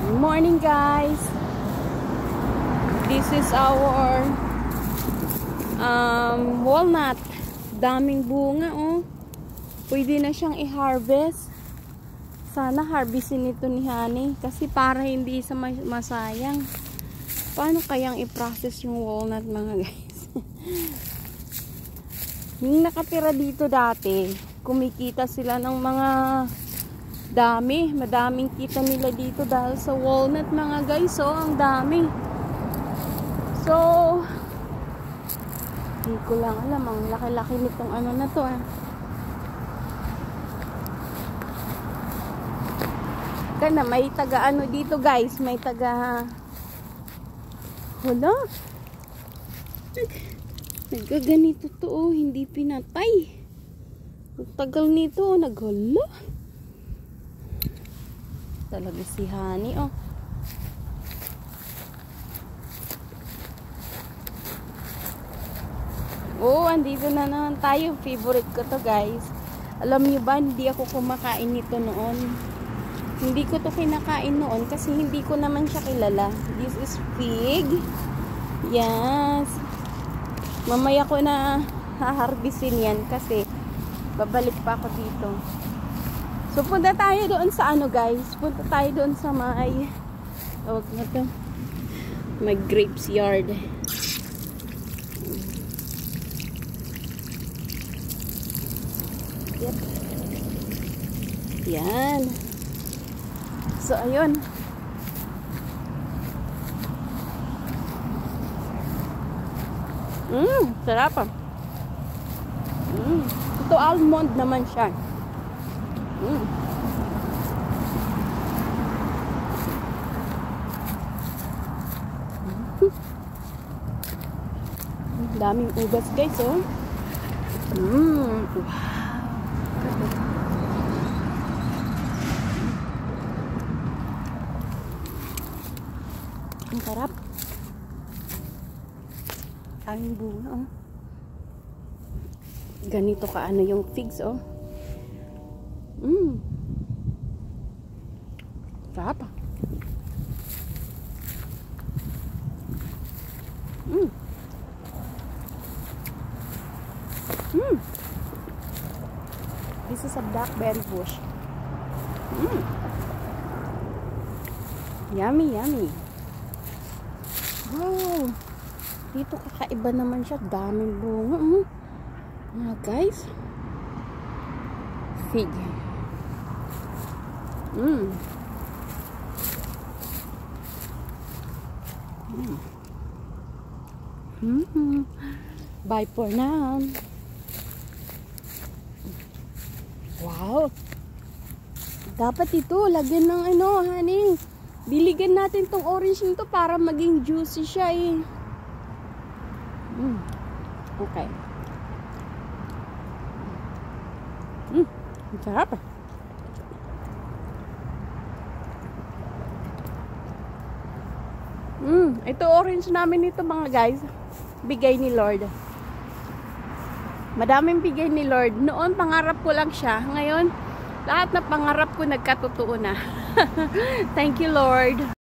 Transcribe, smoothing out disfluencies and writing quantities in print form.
Good morning, guys. This is our walnut. Daming bunga, oh. Pwede na siyang i-harvest. Sana harvestin ito ni Honey kasi para hindi sa masayang. Paano kayang i-process yung walnut, mga guys? Yung nakatira dito dati, kumikita sila ng mga madaming kita nila dito dahil sa walnut, mga guys. So, ang dami. So, hindi ko lang alam. Ang laki-laki nitong ano na to, ah. Kana, may taga ano dito, guys. May taga... Wala. Nagkaganito to, oh. Hindi pinatay. Ang tagal nito, naghala. Talaga si Honey, oh. Oh, andito na naman tayo. Favorite ko to, guys. Alam niyo ba, hindi ako kumakain nito noon. Hindi ko to kinakain noon kasi hindi ko naman siya kilala. This is fig. Yes. Mamaya ko na haharbisin yan kasi babalik pa ako dito. So, punta tayo doon sa ano, guys. Punta tayo doon sa may may grapes yard. Yep. Yan. So, ayun. Sarap ah. Ito almond naman siya. Daming ubas, guys, oh. Wow. Ang sarap. Daming bunga, oh. Ganito ka ano yung figs, oh. Sarap ah. This is a blackberry bush. Yummy, yummy. Wow. Dito kakaiba naman siya. Daming bunga. Mga guys. Fig. Bye for now. Wow. Dapat ito, lagyan ng ano, Honey. Biligan natin tong orange nito para maging juicy siya, eh. Okay. Ang sarap. Ito orange namin ito, mga guys. Bigay ni Lord. Madaming bigay ni Lord. Noon, pangarap ko lang siya. Ngayon, lahat na pangarap ko nagkatotoo na. Thank you, Lord.